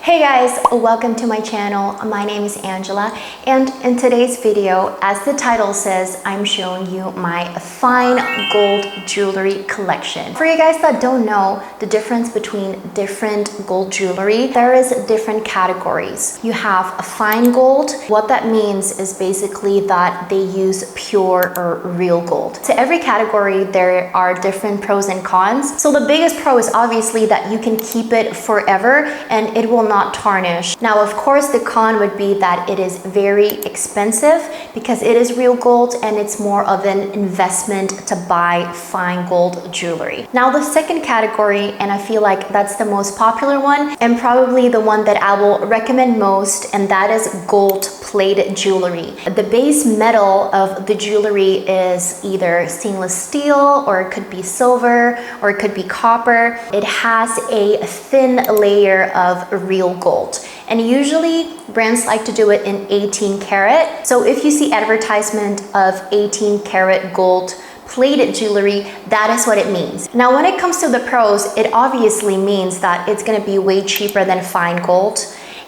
Hey guys, welcome to my channel. My name is Angela, and in today's video, as the title says, I'm showing you my fine gold jewelry collection. For you guys that don't know the difference between different gold jewelry, there is different categories. You have a fine gold. What that means is basically that they use pure or real gold. To every category, there are different pros and cons. So the biggest pro is obviously that you can keep it forever and it will not tarnish. Now, of course, the con would be that it is very expensive because it is real gold and it's more of an investment to buy fine gold jewelry. Now, the second category, and I feel like that's the most popular one and probably the one that I will recommend most, and that is gold plated jewelry. The base metal of the jewelry is either stainless steel, or it could be silver, or it could be copper. It has a thin layer of real gold, and usually brands like to do it in 18 karat. So if you see advertisement of 18 karat gold plated jewelry, that is what it means. Now, when it comes to the pros, it obviously means that it's going to be way cheaper than fine gold,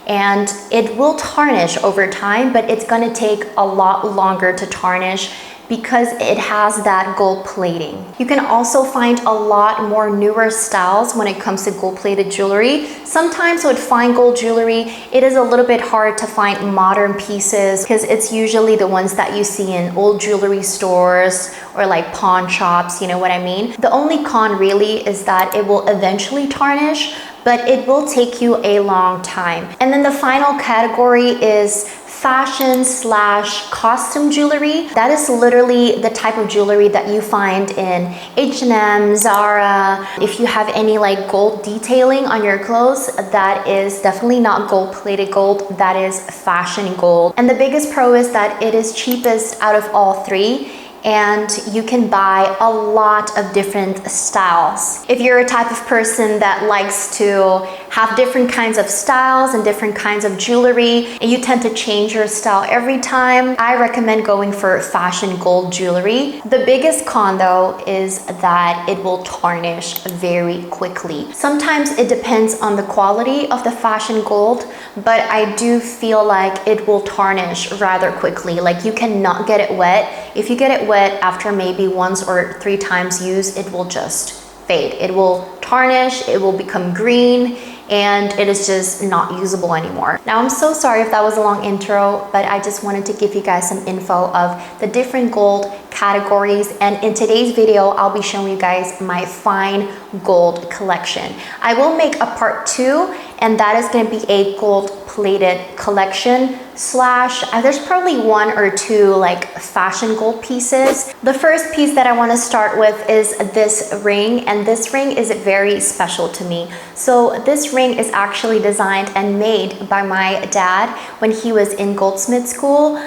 and it will tarnish over time, but it's going to take a lot longer to tarnish because it has that gold plating. You can also find a lot more newer styles when it comes to gold plated jewelry. Sometimes with fine gold jewelry, it is a little bit hard to find modern pieces because it's usually the ones that you see in old jewelry stores or like pawn shops, you know what I mean? The only con really is that it will eventually tarnish, but it will take you a long time. And then the final category is fashion / costume jewelry. That is literally the type of jewelry that you find in H&M, Zara. If you have any like gold detailing on your clothes, that is definitely not gold plated gold, that is fashion gold. And the biggest pro is that it is cheapest out of all three, and you can buy a lot of different styles. If you're a type of person that likes to have different kinds of styles and different kinds of jewelry, and you tend to change your style every time, I recommend going for fashion gold jewelry. The biggest con though is that it will tarnish very quickly. Sometimes it depends on the quality of the fashion gold, but I do feel like it will tarnish rather quickly. Like, you cannot get it wet. If you get it wet after maybe once or 3 times use, it will just fade. It will tarnish, it will become green, and it is just not usable anymore. Now, I'm so sorry if that was a long intro, but I just wanted to give you guys some info of the different gold categories. And in today's video, I'll be showing you guys my fine gold collection. I will make a part 2, and that is going to be a gold plated collection / there's probably 1 or 2 like fashion gold pieces. The first piece that I want to start with is this ring, and this ring is very special to me. So this ring is actually designed and made by my dad when he was in goldsmith school.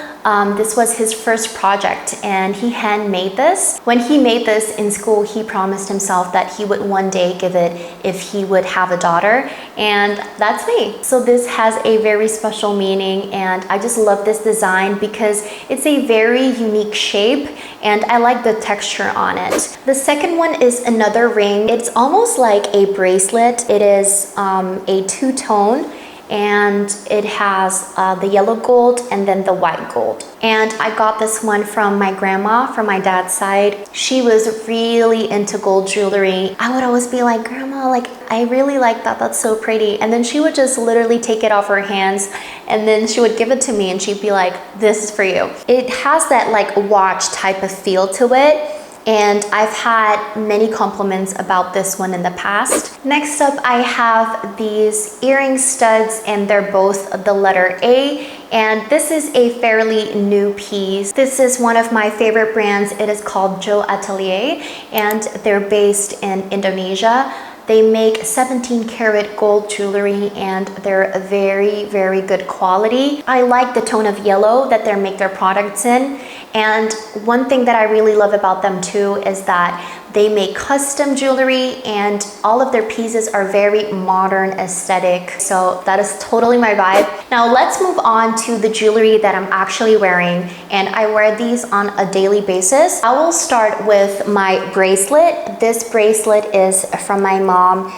This was his first project, and he handmade this. When he made this in school, he promised himself that he would one day give it if he would have a daughter, and that's me. So this has a very special meaning, and I just love this design because it's a very unique shape, and I like the texture on it. The second one is another ring. It's almost like a bracelet. It is a two-tone, and it has the yellow gold and then the white gold. And I got this one from my grandma from my dad's side. She was really into gold jewelry. I would always be like, Grandma, like, I really like that, that's so pretty. And then she would just literally take it off her hands, and then she would give it to me and she'd be like, this is for you. It has that like watch type of feel to it, and I've had many compliments about this one in the past. Next up, I have these earring studs, and they're both the letter A, and this is a fairly new piece. This is one of my favorite brands. It is called Jo Atelier, and they're based in Indonesia. They make 17 karat gold jewelry, and they're very, very good quality. I like the tone of yellow that they make their products in. And one thing that I really love about them too is that They make custom jewelry and all of their pieces are very modern aesthetic. So that is totally my vibe. Now let's move on to the jewelry that I'm actually wearing, and I wear these on a daily basis. I will start with my bracelet. This bracelet is from my mom.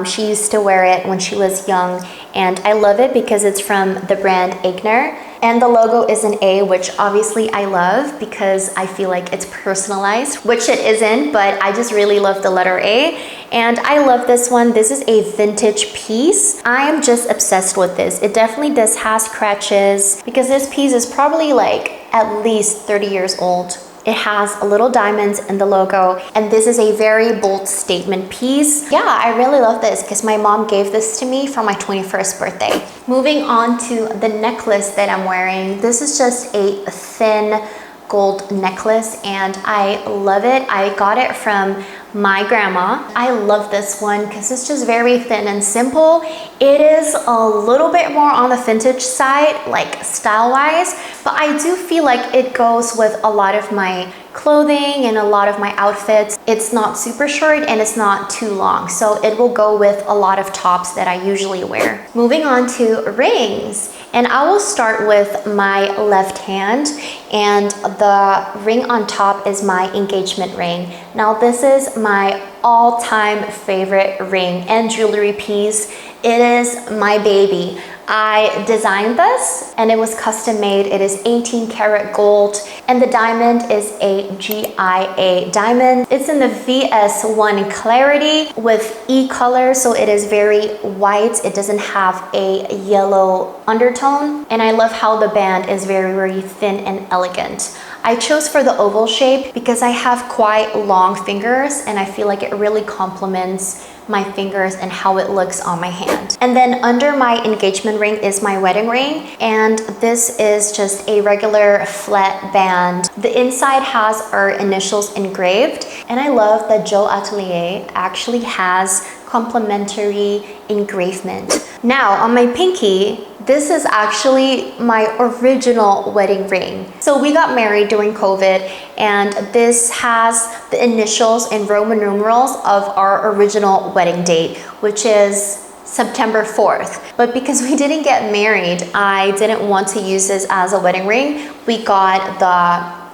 She used to wear it when she was young, and I love it because it's from the brand Aigner. And the logo is an A, which obviously I love because I feel like it's personalized, which it isn't, but I just really love the letter A. And I love this one. This is a vintage piece. I am just obsessed with this. It definitely does have scratches because this piece is probably like at least 30 years old. It has little diamonds in the logo, and this is a very bold statement piece. Yeah, I really love this because my mom gave this to me for my 21st birthday. Moving on to the necklace that I'm wearing. This is just a thin gold necklace and I love it. I got it from my grandma. I love this one because it's just very thin and simple. It is a little bit more on the vintage side, like style-wise, but I do feel like it goes with a lot of my clothing and a lot of my outfits. It's not super short and it's not too long, so it will go with a lot of tops that I usually wear. Moving on to rings, and I will start with my left hand, and the ring on top is my engagement ring. Now this is my all-time favorite ring and jewelry piece. It is my baby. I designed this and it was custom made. It is 18 karat gold and the diamond is a GIA diamond. It's in the VS1 clarity with E color, so it is very white. It doesn't have a yellow undertone, and I love how the band is very, very thin and elegant. I chose for the oval shape because I have quite long fingers and I feel like it really complements my fingers and how it looks on my hand. And then under my engagement ring is my wedding ring, and this is just a regular flat band. The inside has our initials engraved, and I love that Joe Atelier actually has complimentary engravement. Now on my pinky, this is actually my original wedding ring. So we got married during COVID, and this has the initials in Roman numerals of our original wedding date, which is September 4th. But because we didn't get married, I didn't want to use this as a wedding ring. We got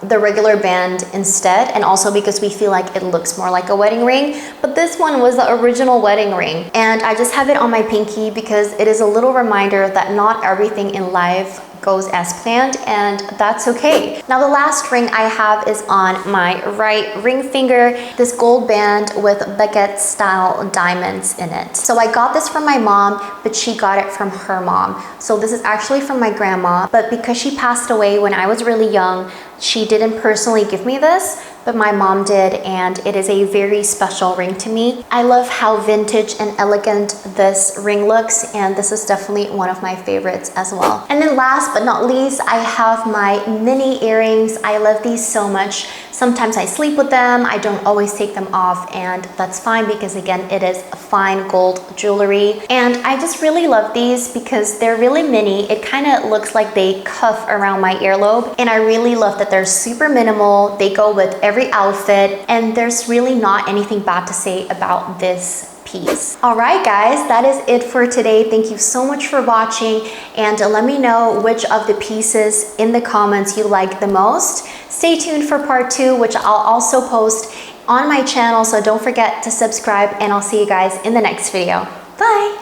the regular band instead, and also because we feel like it looks more like a wedding ring. But this one was the original wedding ring, and I just have it on my pinky because it is a little reminder that not everything in life goes as planned, and that's okay. Now the last ring I have is on my right ring finger, this gold band with baguette style diamonds in it. So I got this from my mom, but she got it from her mom. So this is actually from my grandma, but because she passed away when I was really young, she didn't personally give me this, but my mom did, and it is a very special ring to me. I love how vintage and elegant this ring looks, and this is definitely one of my favorites as well. And then last but not least, I have my mini earrings. I love these so much. Sometimes I sleep with them. I don't always take them off, and that's fine because again, it is fine gold jewelry. And I just really love these because they're really mini. It kind of looks like they cuff around my earlobe, and I really love that they're super minimal. They go with every outfit, and there's really not anything bad to say about this piece. All right, guys, that is it for today. Thank you so much for watching, and let me know which of the pieces in the comments you like the most. Stay tuned for part 2, which I'll also post on my channel, so don't forget to subscribe, and I'll see you guys in the next video. Bye.